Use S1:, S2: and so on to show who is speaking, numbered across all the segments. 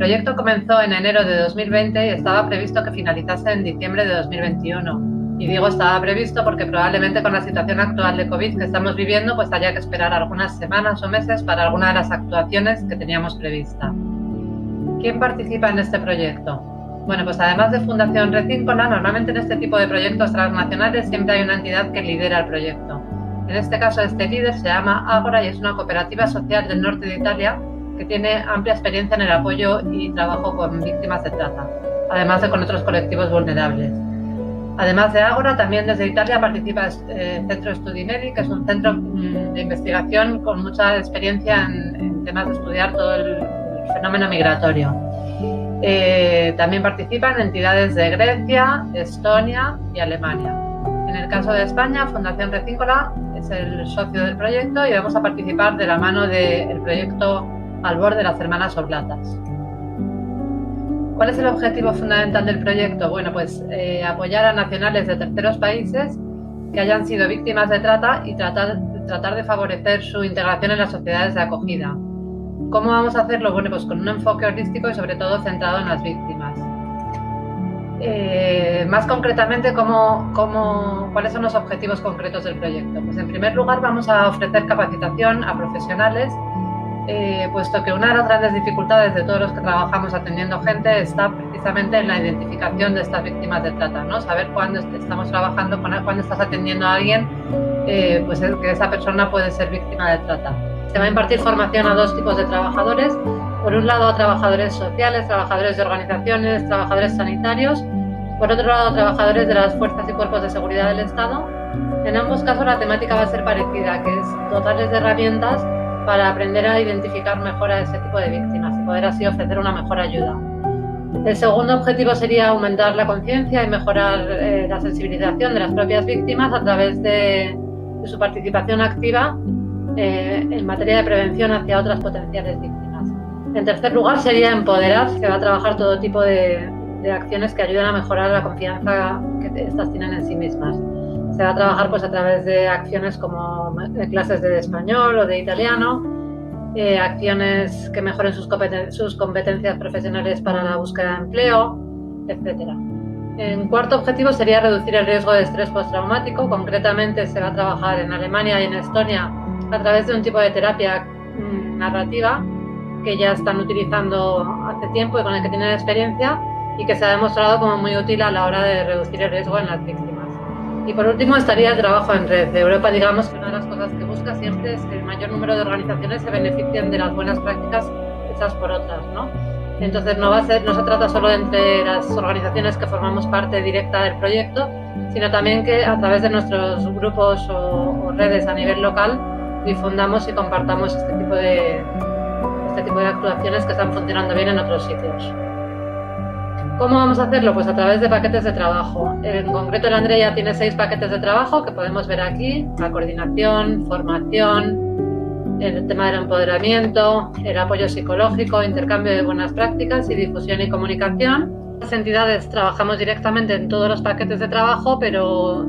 S1: proyecto comenzó en enero de 2020 y estaba previsto que finalizase en diciembre de 2021. Y digo estaba previsto porque probablemente con la situación actual de COVID que estamos viviendo, pues haya que esperar algunas semanas o meses para alguna de las actuaciones que teníamos prevista. ¿Quién participa en este proyecto? Bueno, pues además de Fundación Recíncola, normalmente en este tipo de proyectos transnacionales siempre hay una entidad que lidera el proyecto. En este caso, este líder se llama Ágora y es una cooperativa social del norte de Italia que tiene amplia experiencia en el apoyo y trabajo con víctimas de trata, además de con otros colectivos vulnerables. Además de Ágora, también desde Italia participa el Centro Studinelli, que es un centro de investigación con mucha experiencia en temas de estudiar todo el fenómeno migratorio. También participan entidades de Grecia, Estonia y Alemania. En el caso de España, Fundación Recíncola es el socio del proyecto y vamos a participar de la mano del proyecto Albor de las Hermanas Oblatas. ¿Cuál es el objetivo fundamental del proyecto? Bueno, pues apoyar a nacionales de terceros países que hayan sido víctimas de trata y tratar de favorecer su integración en las sociedades de acogida. ¿Cómo vamos a hacerlo? Bueno, pues con un enfoque holístico y sobre todo centrado en las víctimas. Más concretamente, ¿cuáles son los objetivos concretos del proyecto? Pues en primer lugar vamos a ofrecer capacitación a profesionales, puesto que una de las grandes dificultades de todos los que trabajamos atendiendo gente está precisamente en la identificación de estas víctimas de trata, ¿no? Saber cuándo estamos trabajando, cuándo estás atendiendo a alguien, pues que esa persona puede ser víctima de trata. Se va a impartir formación a dos tipos de trabajadores. Por un lado, a trabajadores sociales, trabajadores de organizaciones, trabajadores sanitarios. Por otro lado, trabajadores de las fuerzas y cuerpos de seguridad del Estado. En ambos casos, la temática va a ser parecida, que es dotarles de herramientas para aprender a identificar mejor a ese tipo de víctimas y poder así ofrecer una mejor ayuda. El segundo objetivo sería aumentar la conciencia y mejorar la sensibilización de las propias víctimas a través de su participación activa en materia de prevención hacia otras potenciales víctimas. En tercer lugar sería empoderar, se va a trabajar todo tipo de acciones que ayuden a mejorar la confianza que estas tienen en sí mismas. Se va a trabajar pues a través de acciones como clases de español o de italiano, acciones que mejoren sus competencias profesionales para la búsqueda de empleo, etc. En cuarto objetivo sería reducir el riesgo de estrés postraumático. Concretamente se va a trabajar en Alemania y en Estonia a través de un tipo de terapia narrativa que ya están utilizando hace tiempo y con el que tienen experiencia y que se ha demostrado como muy útil a la hora de reducir el riesgo en las víctimas. Y por último estaría el trabajo en red. De Europa, digamos que una de las cosas que busca siempre es que el mayor número de organizaciones se beneficien de las buenas prácticas hechas por otras, ¿no? Entonces no se trata solo de entre las organizaciones que formamos parte directa del proyecto, sino también que a través de nuestros grupos o redes a nivel local difundamos y compartamos este tipo de actuaciones que están funcionando bien en otros sitios. ¿Cómo vamos a hacerlo? Pues a través de paquetes de trabajo. En concreto, el Andrea tiene 6 paquetes de trabajo que podemos ver aquí: la coordinación, formación, el tema del empoderamiento, el apoyo psicológico, intercambio de buenas prácticas y difusión y comunicación. Las entidades trabajamos directamente en todos los paquetes de trabajo, pero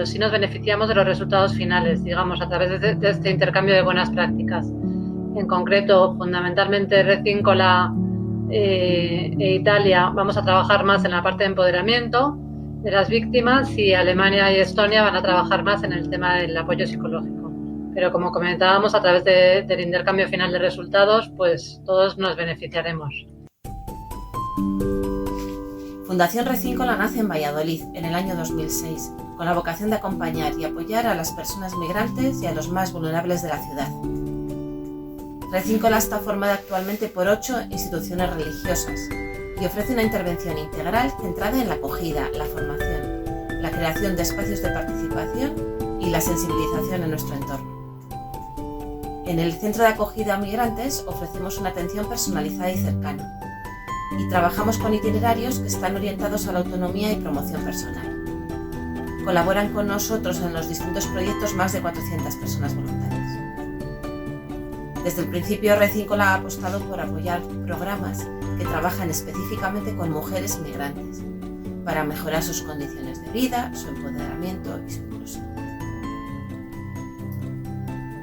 S1: sí nos beneficiamos de los resultados finales, digamos, a través de este intercambio de buenas prácticas. En concreto, fundamentalmente Recíncola e Italia vamos a trabajar más en la parte de empoderamiento de las víctimas y Alemania y Estonia van a trabajar más en el tema del apoyo psicológico. Pero como comentábamos, a través del intercambio final de resultados, pues todos nos beneficiaremos.
S2: Fundación Recíncola nace en Valladolid en el año 2006, con la vocación de acompañar y apoyar a las personas migrantes y a los más vulnerables de la ciudad. Recíncola está formada actualmente por 8 instituciones religiosas y ofrece una intervención integral centrada en la acogida, la formación, la creación de espacios de participación y la sensibilización en nuestro entorno. En el Centro de Acogida a Migrantes ofrecemos una atención personalizada y cercana y trabajamos con itinerarios que están orientados a la autonomía y promoción personal. Colaboran con nosotros en los distintos proyectos más de 400 personas voluntarias. Desde el principio, Recíncola ha apostado por apoyar programas que trabajan específicamente con mujeres migrantes para mejorar sus condiciones de vida, su empoderamiento y su inclusión.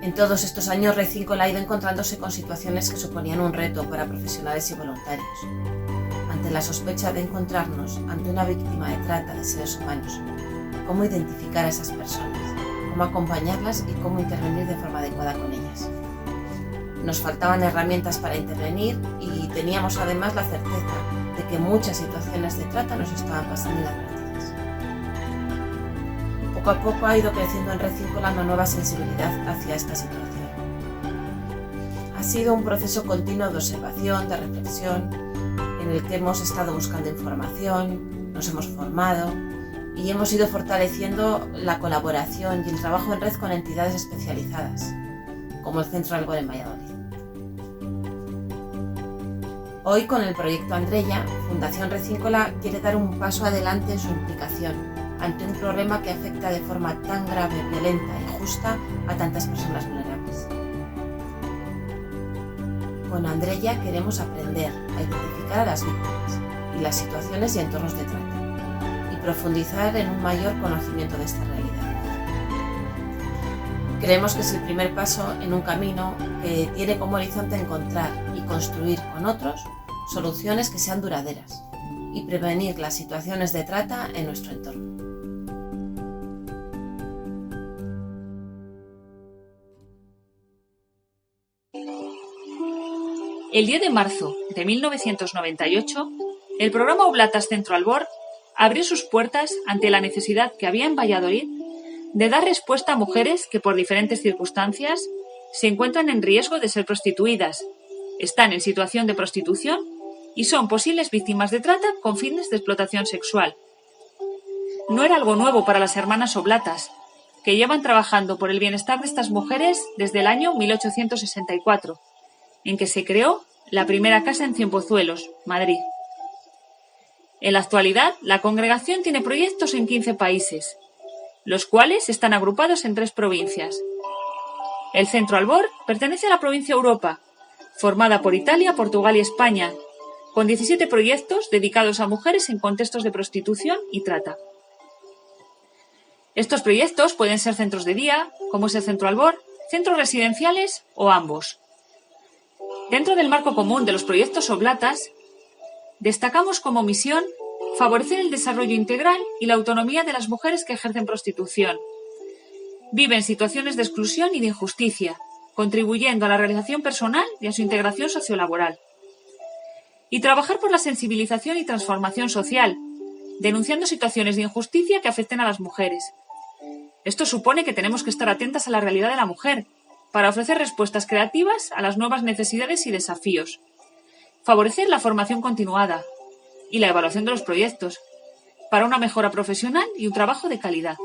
S2: En todos estos años, Red 5 ha ido encontrándose con situaciones que suponían un reto para profesionales y voluntarios. Ante la sospecha de encontrarnos ante una víctima de trata de seres humanos, cómo identificar a esas personas, cómo acompañarlas y cómo intervenir de forma adecuada con ellas. Nos faltaban herramientas para intervenir y teníamos además la certeza de que muchas situaciones de trata nos estaban pasando inadvertidas. Poco a poco ha ido creciendo en Red 5 una nueva sensibilidad hacia esta situación. Ha sido un proceso continuo de observación, de reflexión, en el que hemos estado buscando información, nos hemos formado y hemos ido fortaleciendo la colaboración y el trabajo en red con entidades especializadas, como el Centro Albor en Valladolid. Hoy, con el proyecto Andreya, Fundación Red 5 quiere dar un paso adelante en su implicación ante un problema que afecta de forma tan grave, violenta y justa a tantas personas vulnerables. Con Andreya queremos aprender a identificar a las víctimas y las situaciones y entornos de trata y profundizar en un mayor conocimiento de esta realidad. Creemos que es el primer paso en un camino que tiene como horizonte encontrar y construir con otros soluciones que sean duraderas y prevenir las situaciones de trata en nuestro entorno.
S3: El 10 de marzo de 1998, el programa Oblatas Centro Albor abrió sus puertas ante la necesidad que había en Valladolid de dar respuesta a mujeres que por diferentes circunstancias se encuentran en riesgo de ser prostituidas, están en situación de prostitución y son posibles víctimas de trata con fines de explotación sexual. No era algo nuevo para las hermanas Oblatas, que llevan trabajando por el bienestar de estas mujeres desde el año 1864, en que se creó la primera casa en Cienpozuelos, Madrid. En la actualidad, la congregación tiene proyectos en 15 países, los cuales están agrupados en 3 provincias. El Centro Albor pertenece a la provincia Europa, formada por Italia, Portugal y España, con 17 proyectos dedicados a mujeres en contextos de prostitución y trata. Estos proyectos pueden ser centros de día, como es el Centro Albor, centros residenciales o ambos. Dentro del marco común de los proyectos Oblatas, destacamos como misión favorecer el desarrollo integral y la autonomía de las mujeres que ejercen prostitución. Viven situaciones de exclusión y de injusticia, contribuyendo a la realización personal y a su integración sociolaboral. Y trabajar por la sensibilización y transformación social, denunciando situaciones de injusticia que afecten a las mujeres. Esto supone que tenemos que estar atentas a la realidad de la mujer, para ofrecer respuestas creativas a las nuevas necesidades y desafíos. Favorecer la formación continuada y la evaluación de los proyectos, para una mejora profesional y un trabajo de calidad.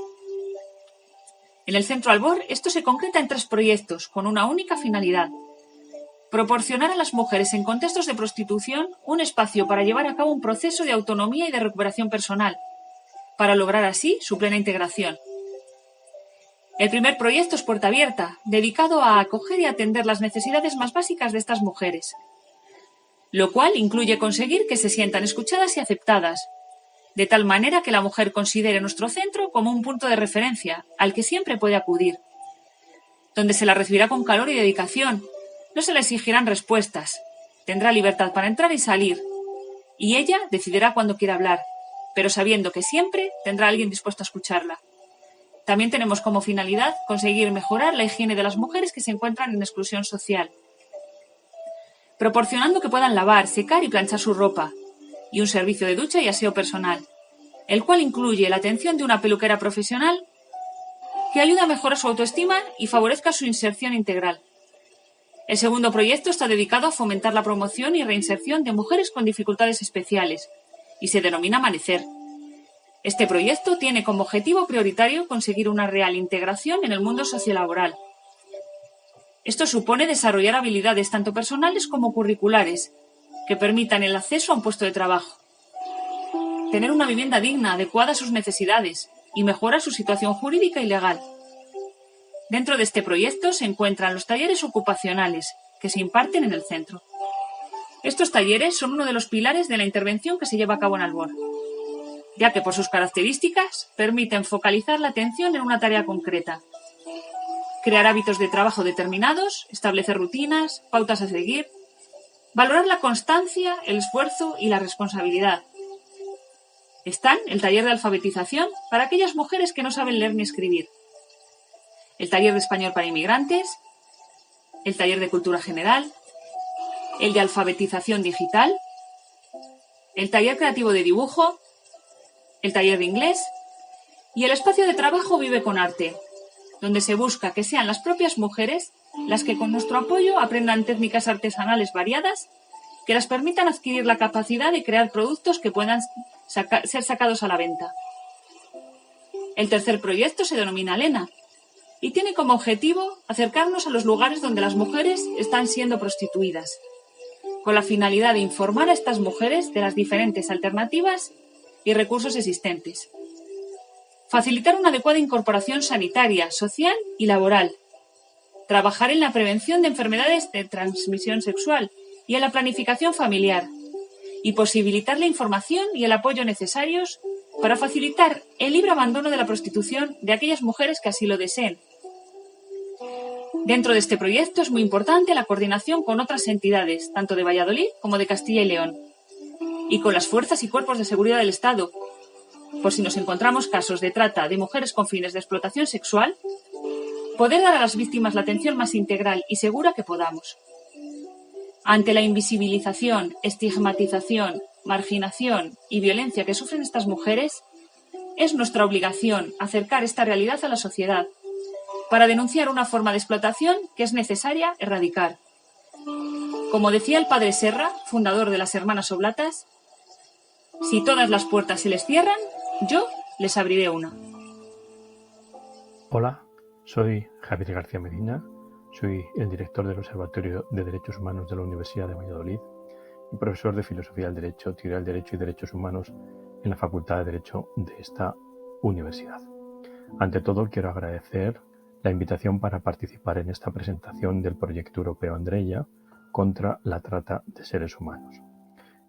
S3: En el Centro Albor, esto se concreta en 3 proyectos, con una única finalidad: proporcionar a las mujeres en contextos de prostitución un espacio para llevar a cabo un proceso de autonomía y de recuperación personal, para lograr así su plena integración. El primer proyecto es Puerta Abierta, dedicado a acoger y atender las necesidades más básicas de estas mujeres, lo cual incluye conseguir que se sientan escuchadas y aceptadas, de tal manera que la mujer considere nuestro centro como un punto de referencia al que siempre puede acudir, donde se la recibirá con calor y dedicación. No se le exigirán respuestas, tendrá libertad para entrar y salir, y ella decidirá cuándo quiere hablar, pero sabiendo que siempre tendrá alguien dispuesto a escucharla. También tenemos como finalidad conseguir mejorar la higiene de las mujeres que se encuentran en exclusión social, proporcionando que puedan lavar, secar y planchar su ropa, y un servicio de ducha y aseo personal, el cual incluye la atención de una peluquera profesional que ayuda a mejorar su autoestima y favorezca su inserción integral. El segundo proyecto está dedicado a fomentar la promoción y reinserción de mujeres con dificultades especiales, y se denomina Amanecer. Este proyecto tiene como objetivo prioritario conseguir una real integración en el mundo sociolaboral. Esto supone desarrollar habilidades tanto personales como curriculares, que permitan el acceso a un puesto de trabajo, tener una vivienda digna, adecuada a sus necesidades, y mejorar su situación jurídica y legal. Dentro de este proyecto se encuentran los talleres ocupacionales, que se imparten en el centro. Estos talleres son uno de los pilares de la intervención que se lleva a cabo en Albor, ya que por sus características permiten focalizar la atención en una tarea concreta. crear hábitos de trabajo determinados, establecer rutinas, pautas a seguir, valorar la constancia, el esfuerzo y la responsabilidad. Están el taller de alfabetización para aquellas mujeres que no saben leer ni escribir, el taller de español para inmigrantes, el taller de cultura general, el de alfabetización digital, el taller creativo de dibujo, el taller de inglés y el espacio de trabajo Vive con Arte, donde se busca que sean las propias mujeres las que con nuestro apoyo aprendan técnicas artesanales variadas que las permitan adquirir la capacidad de crear productos que puedan ser sacados a la venta. El tercer proyecto se denomina Lena y tiene como objetivo acercarnos a los lugares donde las mujeres están siendo prostituidas, con la finalidad de informar a estas mujeres de las diferentes alternativas y recursos existentes. Facilitar una adecuada incorporación sanitaria, social y laboral. Trabajar en la prevención de enfermedades de transmisión sexual y en la planificación familiar. Y posibilitar la información y el apoyo necesarios para facilitar el libre abandono de la prostitución de aquellas mujeres que así lo deseen. Dentro de este proyecto es muy importante la coordinación con otras entidades, tanto de Valladolid como de Castilla y León, y con las fuerzas y cuerpos de seguridad del Estado, por si nos encontramos casos de trata de mujeres con fines de explotación sexual, poder dar a las víctimas la atención más integral y segura que podamos. Ante la invisibilización, estigmatización, marginación y violencia que sufren estas mujeres, es nuestra obligación acercar esta realidad a la sociedad, para denunciar una forma de explotación que es necesaria erradicar. Como decía el padre Serra, fundador de las Hermanas Oblatas, si todas las puertas se les cierran, yo les abriré una.
S4: Hola, soy Javier García Medina, soy el director del Observatorio de Derechos Humanos de la Universidad de Valladolid y profesor de Filosofía del Derecho, Teoría del Derecho y Derechos Humanos en la Facultad de Derecho de esta universidad. Ante todo, quiero agradecer la invitación para participar en esta presentación del proyecto europeo Andreia contra la trata de seres humanos.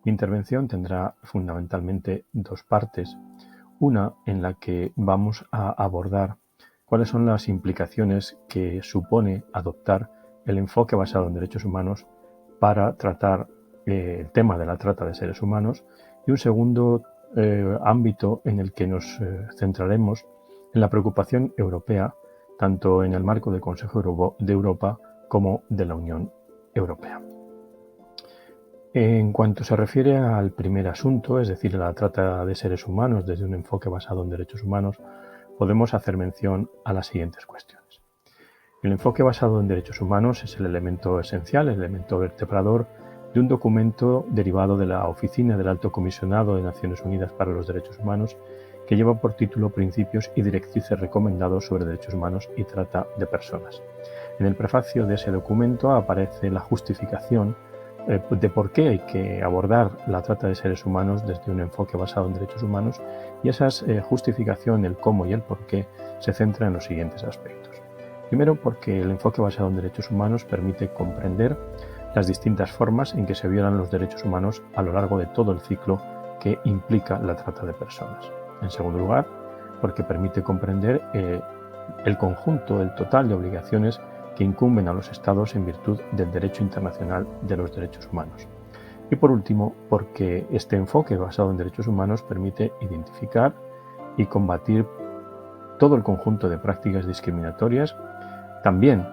S4: Mi intervención tendrá fundamentalmente dos partes. Una en la que vamos a abordar cuáles son las implicaciones que supone adoptar el enfoque basado en derechos humanos para tratar el tema de la trata de seres humanos, y un segundo ámbito en el que nos centraremos en la preocupación europea, tanto en el marco del Consejo de Europa como de la Unión Europea. En cuanto se refiere al primer asunto, es decir, a la trata de seres humanos desde un enfoque basado en derechos humanos, podemos hacer mención a las siguientes cuestiones. El enfoque basado en derechos humanos es el elemento esencial, el elemento vertebrador de un documento derivado de la Oficina del Alto Comisionado de Naciones Unidas para los Derechos Humanos, que lleva por título Principios y directrices recomendados sobre derechos humanos y trata de personas. En el prefacio de ese documento aparece la justificación de por qué hay que abordar la trata de seres humanos desde un enfoque basado en derechos humanos, y esa justificación, el cómo y el por qué, se centra en los siguientes aspectos. Primero, porque el enfoque basado en derechos humanos permite comprender las distintas formas en que se violan los derechos humanos a lo largo de todo el ciclo que implica la trata de personas. En segundo lugar, porque permite comprender el conjunto, el total de obligaciones que incumben a los Estados en virtud del derecho internacional de los derechos humanos. Y por último, porque este enfoque basado en derechos humanos permite identificar y combatir todo el conjunto de prácticas discriminatorias, también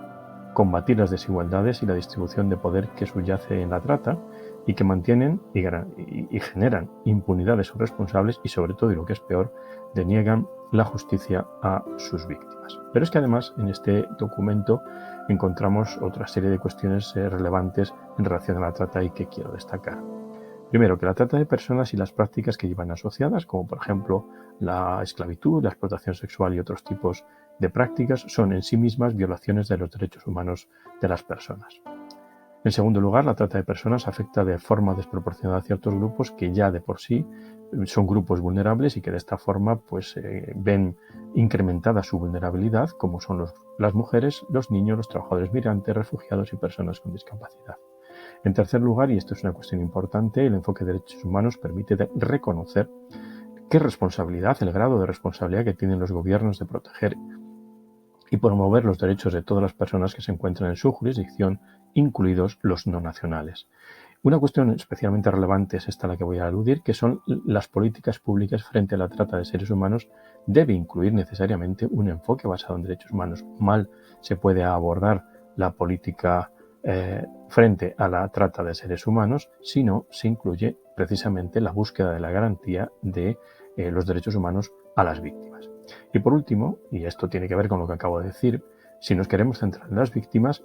S4: combatir las desigualdades y la distribución de poder que subyace en la trata y que mantienen y generan impunidad de sus responsables y, sobre todo, y lo que es peor, deniegan la justicia a sus víctimas. Pero es que además en este documento encontramos otra serie de cuestiones relevantes en relación a la trata y que quiero destacar. Primero, que la trata de personas y las prácticas que llevan asociadas, como por ejemplo la esclavitud, la explotación sexual y otros tipos de prácticas, son en sí mismas violaciones de los derechos humanos de las personas. En segundo lugar, la trata de personas afecta de forma desproporcionada a ciertos grupos que ya de por sí son grupos vulnerables y que de esta forma ven incrementada su vulnerabilidad, como son las mujeres, los niños, los trabajadores migrantes, refugiados y personas con discapacidad. En tercer lugar, y esto es una cuestión importante, el enfoque de derechos humanos permite reconocer qué responsabilidad, el grado de responsabilidad que tienen los gobiernos de proteger y promover los derechos de todas las personas que se encuentran en su jurisdicción, incluidos los no nacionales. Una cuestión especialmente relevante es esta a la que voy a aludir, que son las políticas públicas frente a la trata de seres humanos. Debe incluir necesariamente un enfoque basado en derechos humanos. Mal se puede abordar la política frente a la trata de seres humanos si no se incluye precisamente la búsqueda de la garantía de los derechos humanos a las víctimas. Y por último, y esto tiene que ver con lo que acabo de decir, si nos queremos centrar en las víctimas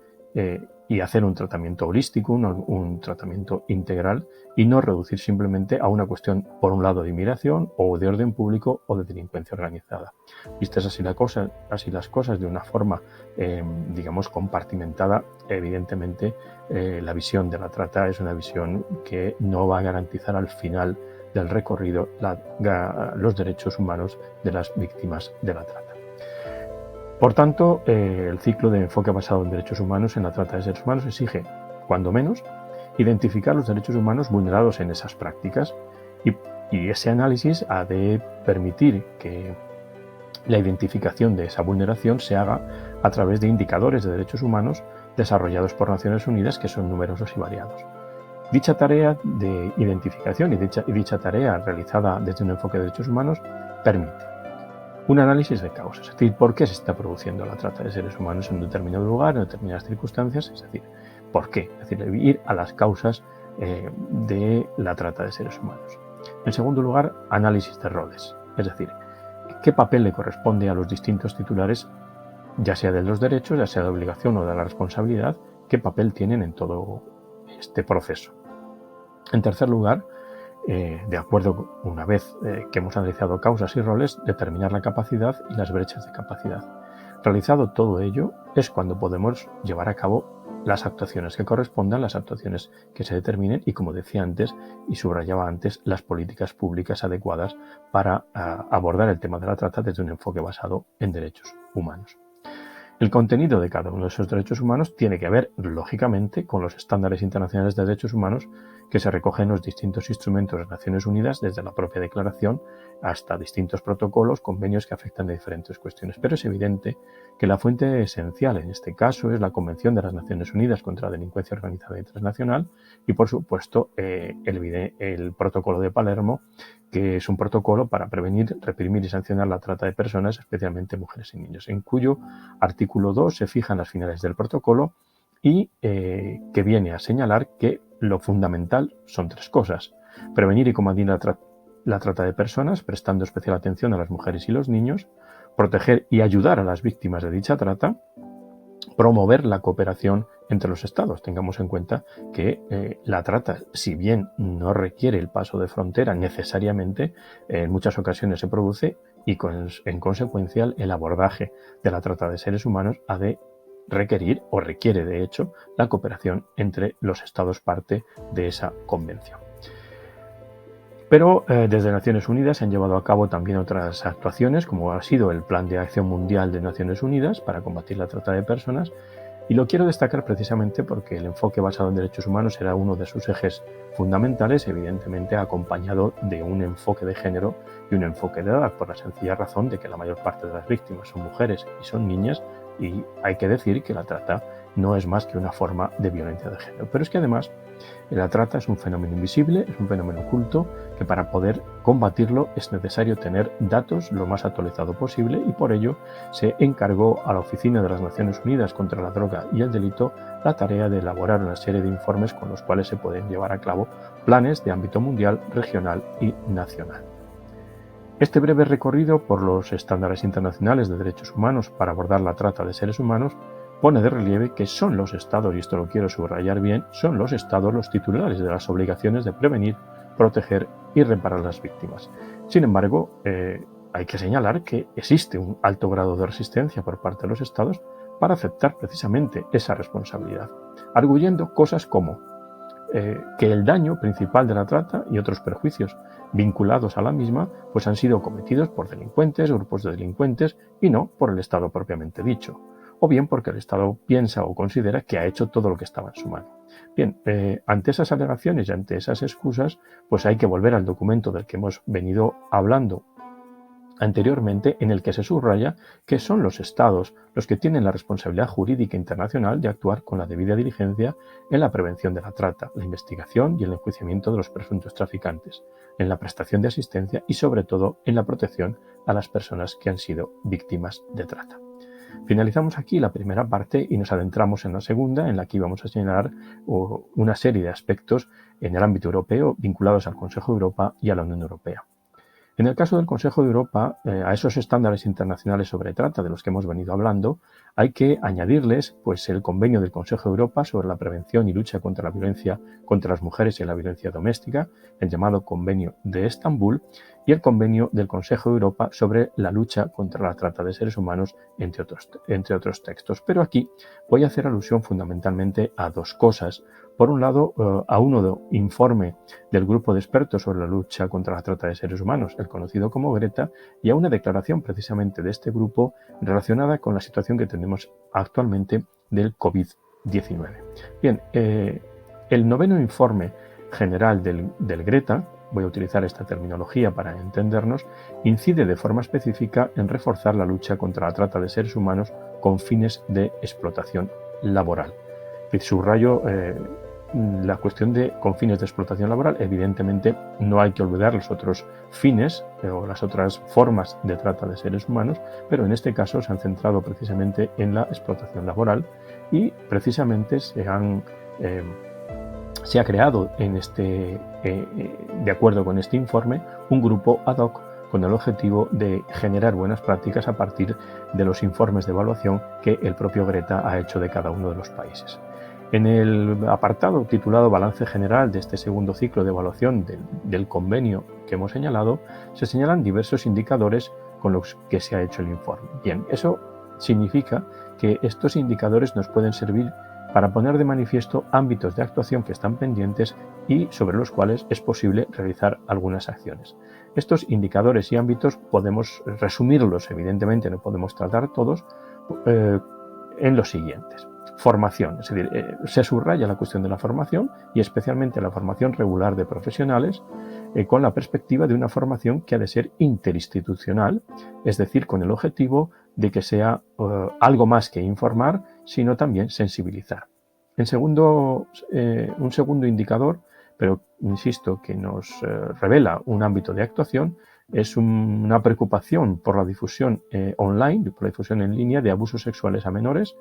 S4: y hacer un tratamiento holístico, un tratamiento integral, y no reducir simplemente a una cuestión, por un lado, de inmigración o de orden público o de delincuencia organizada. Vistas así las cosas de una forma, digamos, compartimentada, evidentemente la visión de la trata es una visión que no va a garantizar al final del recorrido los derechos humanos de las víctimas de la trata. Por tanto, el ciclo de enfoque basado en derechos humanos en la trata de seres humanos exige, cuando menos, identificar los derechos humanos vulnerados en esas prácticas y ese análisis ha de permitir que la identificación de esa vulneración se haga a través de indicadores de derechos humanos desarrollados por Naciones Unidas, que son numerosos y variados. Dicha tarea de identificación y dicha tarea realizada desde un enfoque de derechos humanos permite un análisis de causas, es decir, por qué se está produciendo la trata de seres humanos en un determinado lugar, en determinadas circunstancias, es decir, por qué, es decir, ir a las causas de la trata de seres humanos. En segundo lugar, análisis de roles, es decir, qué papel le corresponde a los distintos titulares, ya sea de los derechos, ya sea de la obligación o de la responsabilidad, qué papel tienen en todo este proceso. En tercer lugar, de acuerdo, una vez que hemos analizado causas y roles, determinar la capacidad y las brechas de capacidad. Realizado todo ello, es cuando podemos llevar a cabo las actuaciones que correspondan, las actuaciones que se determinen y, como decía antes y subrayaba antes, las políticas públicas adecuadas para abordar el tema de la trata desde un enfoque basado en derechos humanos. El contenido de cada uno de esos derechos humanos tiene que ver, lógicamente, con los estándares internacionales de derechos humanos que se recogen en los distintos instrumentos de Naciones Unidas, desde la propia declaración hasta distintos protocolos, convenios que afectan a diferentes cuestiones. Pero es evidente que la fuente esencial en este caso es la Convención de las Naciones Unidas contra la Delincuencia Organizada y Transnacional y, por supuesto, el Protocolo de Palermo, que es un protocolo para prevenir, reprimir y sancionar la trata de personas, especialmente mujeres y niños, en cuyo artículo 2 se fijan las finalidades del protocolo y que viene a señalar que lo fundamental son tres cosas: prevenir y combatir la trata de personas, prestando especial atención a las mujeres y los niños, proteger y ayudar a las víctimas de dicha trata, promover la cooperación entre los estados. Tengamos en cuenta que la trata, si bien no requiere el paso de frontera necesariamente, en muchas ocasiones se produce y en consecuencia el abordaje de la trata de seres humanos ha de requerir o requiere de hecho la cooperación entre los estados parte de esa convención. Pero desde Naciones Unidas se han llevado a cabo también otras actuaciones, como ha sido el Plan de Acción Mundial de Naciones Unidas para combatir la trata de personas, y lo quiero destacar precisamente porque el enfoque basado en derechos humanos era uno de sus ejes fundamentales, evidentemente acompañado de un enfoque de género y un enfoque de edad, por la sencilla razón de que la mayor parte de las víctimas son mujeres y son niñas, y hay que decir que la trata no es más que una forma de violencia de género. Pero es que además la trata es un fenómeno invisible, es un fenómeno oculto, que para poder combatirlo es necesario tener datos lo más actualizado posible, y por ello se encargó a la Oficina de las Naciones Unidas contra la Droga y el Delito la tarea de elaborar una serie de informes con los cuales se pueden llevar a cabo planes de ámbito mundial, regional y nacional. Este breve recorrido por los estándares internacionales de derechos humanos para abordar la trata de seres humanos pone de relieve que son los estados, y esto lo quiero subrayar bien, son los estados los titulares de las obligaciones de prevenir, proteger y reparar a las víctimas. Sin embargo, hay que señalar que existe un alto grado de resistencia por parte de los estados para aceptar precisamente esa responsabilidad, arguyendo cosas como que el daño principal de la trata y otros perjuicios vinculados a la misma pues han sido cometidos por delincuentes, grupos de delincuentes y no por el Estado propiamente dicho, o bien porque el Estado piensa o considera que ha hecho todo lo que estaba en su mano. Bien, ante esas alegaciones y ante esas excusas, pues hay que volver al documento del que hemos venido hablando anteriormente, en el que se subraya que son los Estados los que tienen la responsabilidad jurídica internacional de actuar con la debida diligencia en la prevención de la trata, la investigación y el enjuiciamiento de los presuntos traficantes, en la prestación de asistencia y, sobre todo, en la protección a las personas que han sido víctimas de trata. Finalizamos aquí la primera parte y nos adentramos en la segunda, en la que íbamos a señalar una serie de aspectos en el ámbito europeo vinculados al Consejo de Europa y a la Unión Europea. En el caso del Consejo de Europa, a esos estándares internacionales sobre trata de los que hemos venido hablando, hay que añadirles pues, el convenio del Consejo de Europa sobre la prevención y lucha contra la violencia contra las mujeres y la violencia doméstica, el llamado Convenio de Estambul, y el convenio del Consejo de Europa sobre la lucha contra la trata de seres humanos, entre otros textos. Pero aquí voy a hacer alusión fundamentalmente a dos cosas. Por un lado, a uno informe del Grupo de Expertos sobre la lucha contra la trata de seres humanos, el conocido como GRETA, y a una declaración precisamente de este grupo relacionada con la situación que tenemos actualmente del COVID-19. Bien, el noveno informe general del GRETA, voy a utilizar esta terminología para entendernos, incide de forma específica en reforzar la lucha contra la trata de seres humanos con fines de explotación laboral. Y subrayo la cuestión de con fines de explotación laboral. Evidentemente no hay que olvidar los otros fines o las otras formas de trata de seres humanos, pero en este caso se han centrado precisamente en la explotación laboral y precisamente se ha creado de acuerdo con este informe, un grupo ad hoc con el objetivo de generar buenas prácticas a partir de los informes de evaluación que el propio GRETA ha hecho de cada uno de los países. En el apartado titulado Balance General de este segundo ciclo de evaluación del convenio que hemos señalado, se señalan diversos indicadores con los que se ha hecho el informe. Bien, eso significa que estos indicadores nos pueden servir para poner de manifiesto ámbitos de actuación que están pendientes y sobre los cuales es posible realizar algunas acciones. Estos indicadores y ámbitos podemos resumirlos, evidentemente no podemos tratar todos, en los siguientes. Formación, es decir, se subraya la cuestión de la formación y especialmente la formación regular de profesionales con la perspectiva de una formación que ha de ser interinstitucional, es decir, con el objetivo de que sea algo más que informar, sino también sensibilizar. Un segundo indicador, pero insisto que nos revela un ámbito de actuación, es una preocupación por la difusión online, por la difusión en línea de abusos sexuales a menores,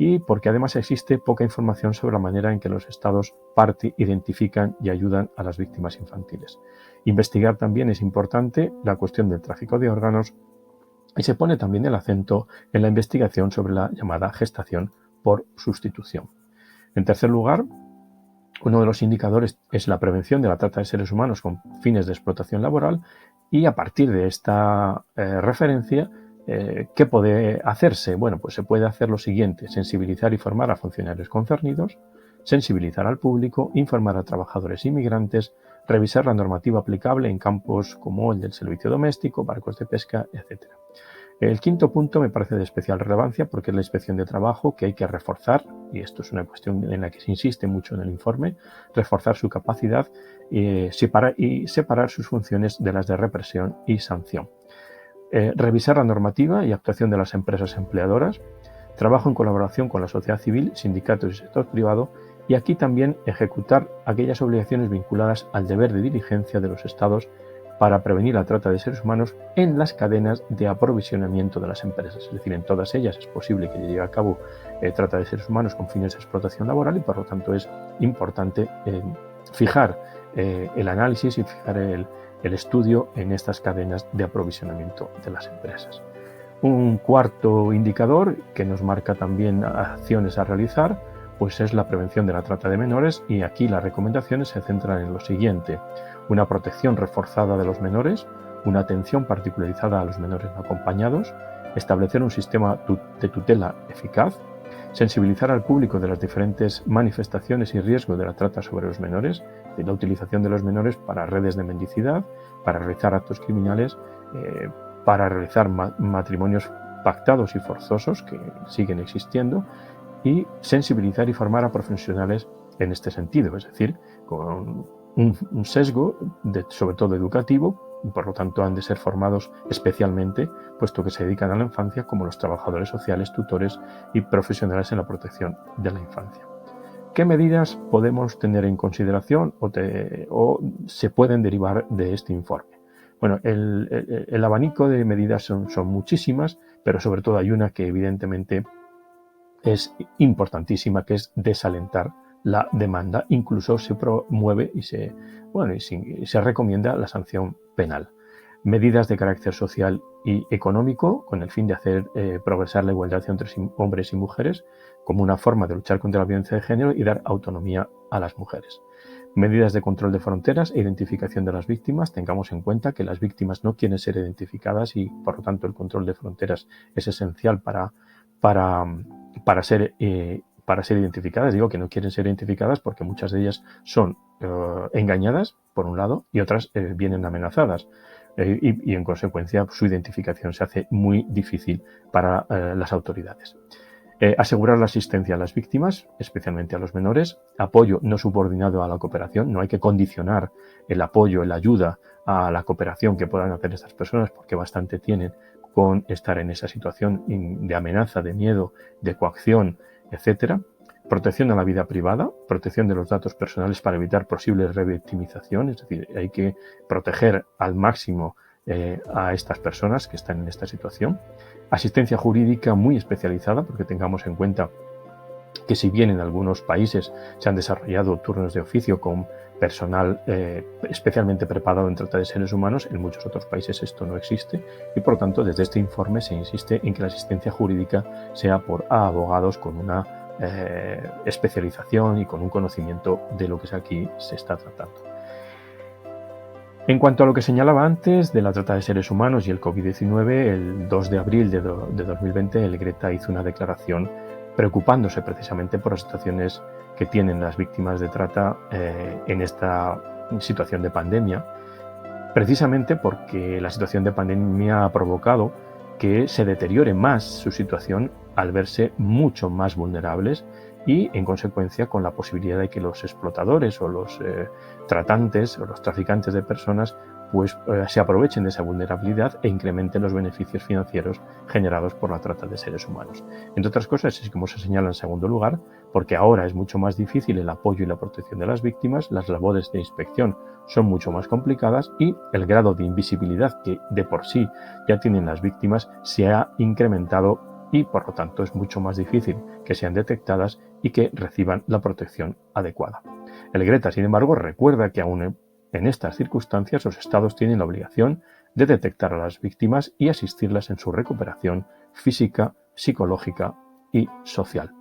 S4: y porque además existe poca información sobre la manera en que los Estados parte identifican y ayudan a las víctimas infantiles. Investigar también es importante la cuestión del tráfico de órganos y se pone también el acento en la investigación sobre la llamada gestación por sustitución. En tercer lugar, uno de los indicadores es la prevención de la trata de seres humanos con fines de explotación laboral y a partir de esta referencia, ¿qué puede hacerse? Bueno, pues se puede hacer lo siguiente: sensibilizar y formar a funcionarios concernidos, sensibilizar al público, informar a trabajadores inmigrantes, revisar la normativa aplicable en campos como el del servicio doméstico, barcos de pesca, etc. El quinto punto me parece de especial relevancia porque es la inspección de trabajo que hay que reforzar, y esto es una cuestión en la que se insiste mucho en el informe, reforzar su capacidad y separar sus funciones de las de represión y sanción. Revisar la normativa y actuación de las empresas empleadoras, trabajo en colaboración con la sociedad civil, sindicatos y sector privado, y aquí también ejecutar aquellas obligaciones vinculadas al deber de diligencia de los Estados para prevenir la trata de seres humanos en las cadenas de aprovisionamiento de las empresas. Es decir, en todas ellas es posible que llegue a cabo trata de seres humanos con fines de explotación laboral y por lo tanto es importante fijar el análisis y fijar el estudio en estas cadenas de aprovisionamiento de las empresas. Un cuarto indicador que nos marca también acciones a realizar, pues es la prevención de la trata de menores, y aquí las recomendaciones se centran en lo siguiente: una protección reforzada de los menores, una atención particularizada a los menores no acompañados, establecer un sistema de tutela eficaz, sensibilizar al público de las diferentes manifestaciones y riesgos de la trata sobre los menores, de la utilización de los menores para redes de mendicidad, para realizar actos criminales, para realizar matrimonios pactados y forzosos que siguen existiendo, y sensibilizar y formar a profesionales en este sentido, es decir, con un sesgo sobre todo educativo, por lo tanto han de ser formados especialmente, puesto que se dedican a la infancia, como los trabajadores sociales, tutores y profesionales en la protección de la infancia. ¿Qué medidas podemos tener en consideración o se pueden derivar de este informe? Bueno, el abanico de medidas son muchísimas, pero sobre todo hay una que evidentemente es importantísima, que es desalentar la demanda. Incluso se promueve y se recomienda la sanción penal. Medidas de carácter social y económico con el fin de hacer progresar la igualdad entre hombres y mujeres como una forma de luchar contra la violencia de género y dar autonomía a las mujeres. Medidas de control de fronteras e identificación de las víctimas. Tengamos en cuenta que las víctimas no quieren ser identificadas y por lo tanto el control de fronteras es esencial para ser identificadas. Digo que no quieren ser identificadas porque muchas de ellas son engañadas, por un lado, y otras vienen amenazadas. Y en consecuencia su identificación se hace muy difícil para las autoridades. Asegurar la asistencia a las víctimas, especialmente a los menores. Apoyo no subordinado a la cooperación. No hay que condicionar el apoyo, la ayuda a la cooperación que puedan hacer estas personas, porque bastante tienen con estar en esa situación de amenaza, de miedo, de coacción, etc. Protección a la vida privada, protección de los datos personales para evitar posibles revictimización, es decir, hay que proteger al máximo a estas personas que están en esta situación. Asistencia jurídica muy especializada, porque tengamos en cuenta que si bien en algunos países se han desarrollado turnos de oficio con personal especialmente preparado en trata de seres humanos, en muchos otros países esto no existe y por lo tanto desde este informe se insiste en que la asistencia jurídica sea por abogados con una especialización y con un conocimiento de lo que aquí se está tratando. En cuanto a lo que señalaba antes de la trata de seres humanos y el COVID-19, el 2 de abril de 2020 el Greta hizo una declaración preocupándose precisamente por las situaciones que tienen las víctimas de trata en esta situación de pandemia, precisamente porque la situación de pandemia ha provocado que se deteriore más su situación al verse mucho más vulnerables y, en consecuencia, con la posibilidad de que los explotadores o los tratantes o los traficantes de personas se aprovechen de esa vulnerabilidad e incrementen los beneficios financieros generados por la trata de seres humanos. Entre otras cosas, es como se señala en segundo lugar, porque ahora es mucho más difícil el apoyo y la protección de las víctimas, las labores de inspección son mucho más complicadas y el grado de invisibilidad que de por sí ya tienen las víctimas se ha incrementado y por lo tanto es mucho más difícil que sean detectadas y que reciban la protección adecuada. El Greta, sin embargo, recuerda que aún en estas circunstancias los Estados tienen la obligación de detectar a las víctimas y asistirlas en su recuperación física, psicológica y social.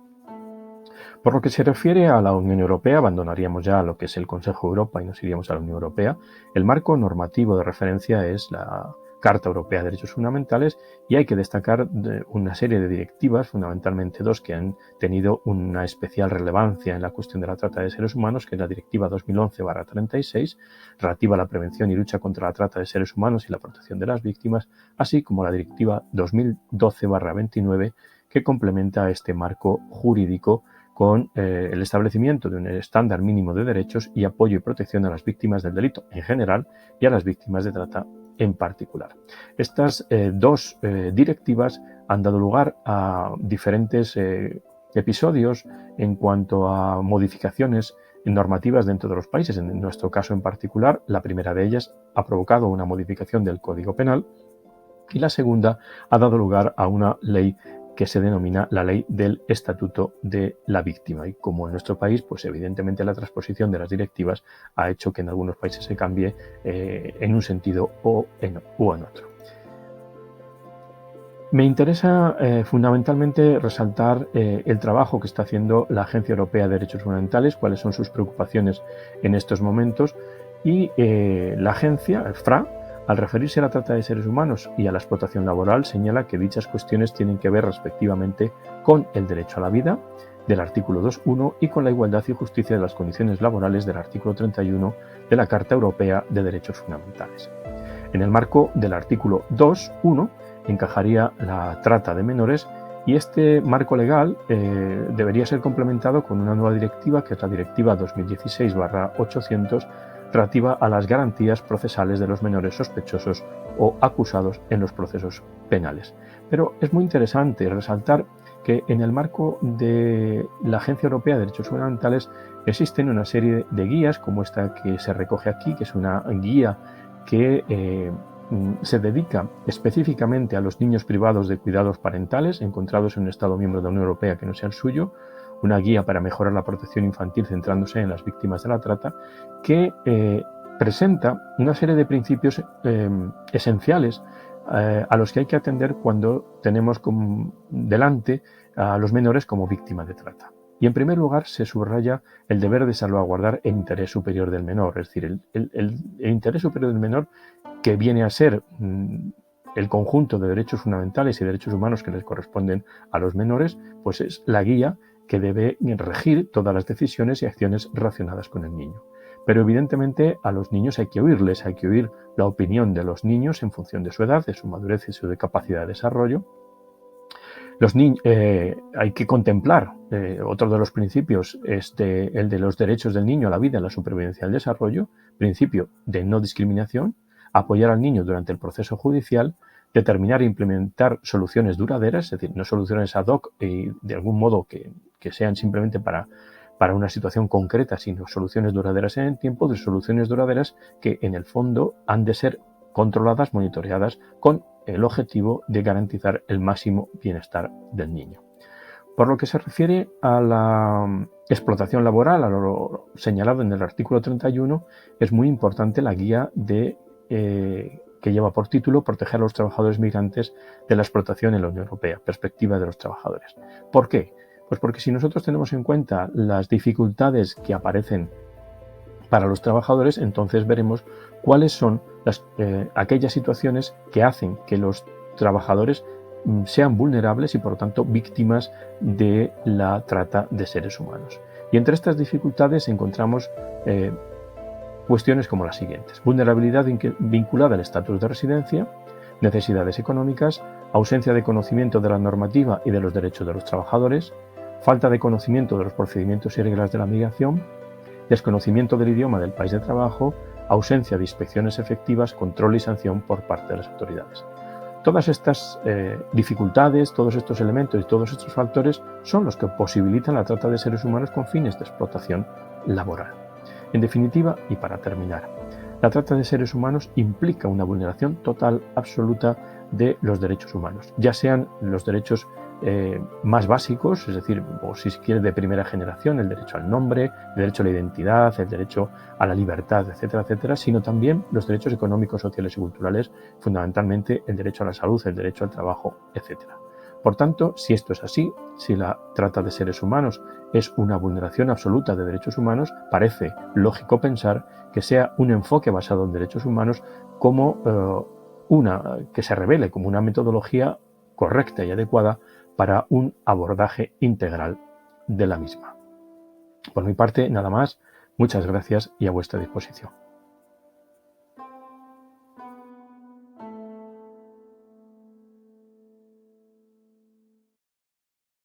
S4: Por lo que se refiere a la Unión Europea, abandonaríamos ya lo que es el Consejo de Europa y nos iríamos a la Unión Europea. El marco normativo de referencia es la Carta Europea de Derechos Fundamentales y hay que destacar una serie de directivas, fundamentalmente dos, que han tenido una especial relevancia en la cuestión de la trata de seres humanos, que es la Directiva 2011/36, relativa a la prevención y lucha contra la trata de seres humanos y la protección de las víctimas, así como la Directiva 2012/29, que complementa este marco jurídico con el establecimiento de un estándar mínimo de derechos y apoyo y protección a las víctimas del delito en general y a las víctimas de trata en particular. Estas dos directivas han dado lugar a diferentes episodios en cuanto a modificaciones normativas dentro de los países. En nuestro caso en particular, la primera de ellas ha provocado una modificación del Código Penal y la segunda ha dado lugar a una ley que se denomina la Ley del Estatuto de la Víctima. Y como en nuestro país, pues evidentemente la transposición de las directivas ha hecho que en algunos países se cambie en un sentido o en otro. Me interesa fundamentalmente resaltar el trabajo que está haciendo la Agencia Europea de Derechos Fundamentales, cuáles son sus preocupaciones en estos momentos y la agencia, el FRA, al referirse a la trata de seres humanos y a la explotación laboral, señala que dichas cuestiones tienen que ver respectivamente con el derecho a la vida, del artículo 2.1, y con la igualdad y justicia de las condiciones laborales del artículo 31 de la Carta Europea de Derechos Fundamentales. En el marco del artículo 2.1 encajaría la trata de menores y este marco legal debería ser complementado con una nueva directiva, que es la Directiva 2016/800, relativa a las garantías procesales de los menores sospechosos o acusados en los procesos penales. Pero es muy interesante resaltar que en el marco de la Agencia Europea de Derechos Fundamentales existen una serie de guías, como esta que se recoge aquí, que es una guía que se dedica específicamente a los niños privados de cuidados parentales encontrados en un Estado miembro de la Unión Europea que no sea el suyo, una guía para mejorar la protección infantil centrándose en las víctimas de la trata, que presenta una serie de principios esenciales a los que hay que atender cuando tenemos delante a los menores como víctimas de trata. Y en primer lugar se subraya el deber de salvaguardar el interés superior del menor, es decir, el interés superior del menor, que viene a ser el conjunto de derechos fundamentales y derechos humanos que les corresponden a los menores, pues es la guía que debe regir todas las decisiones y acciones relacionadas con el niño. Pero evidentemente a los niños hay que oírles, hay que oír la opinión de los niños en función de su edad, de su madurez y su capacidad de desarrollo. Hay que contemplar, otro de los principios es el de los derechos del niño a la vida, a la supervivencia y al desarrollo, principio de no discriminación, apoyar al niño durante el proceso judicial, determinar e implementar soluciones duraderas, es decir, no soluciones ad hoc y de algún modo que sean simplemente para una situación concreta, sino soluciones duraderas en el tiempo, de soluciones duraderas que en el fondo han de ser controladas, monitoreadas, con el objetivo de garantizar el máximo bienestar del niño. Por lo que se refiere a la explotación laboral, a lo señalado en el artículo 31, es muy importante la guía que lleva por título Proteger a los trabajadores migrantes de la explotación en la Unión Europea, perspectiva de los trabajadores. ¿Por qué? Pues porque si nosotros tenemos en cuenta las dificultades que aparecen para los trabajadores, entonces veremos cuáles son aquellas situaciones que hacen que los trabajadores sean vulnerables y por lo tanto víctimas de la trata de seres humanos. Y entre estas dificultades encontramos cuestiones como las siguientes: vulnerabilidad vinculada al estatus de residencia, necesidades económicas, ausencia de conocimiento de la normativa y de los derechos de los trabajadores, falta de conocimiento de los procedimientos y reglas de la migración, desconocimiento del idioma del país de trabajo, ausencia de inspecciones efectivas, control y sanción por parte de las autoridades. Todas estas dificultades, todos estos elementos y todos estos factores son los que posibilitan la trata de seres humanos con fines de explotación laboral. En definitiva, y para terminar, la trata de seres humanos implica una vulneración total, absoluta de los derechos humanos, ya sean los derechos más básicos, es decir, o si se quiere de primera generación, el derecho al nombre, el derecho a la identidad, el derecho a la libertad, etcétera, etcétera, sino también los derechos económicos, sociales y culturales, fundamentalmente el derecho a la salud, el derecho al trabajo, etcétera. Por tanto, si esto es así, si la trata de seres humanos es una vulneración absoluta de derechos humanos, parece lógico pensar que sea un enfoque basado en derechos humanos como que se revele como una metodología correcta y adecuada para un abordaje integral de la misma. Por mi parte, nada más. Muchas gracias y a vuestra disposición.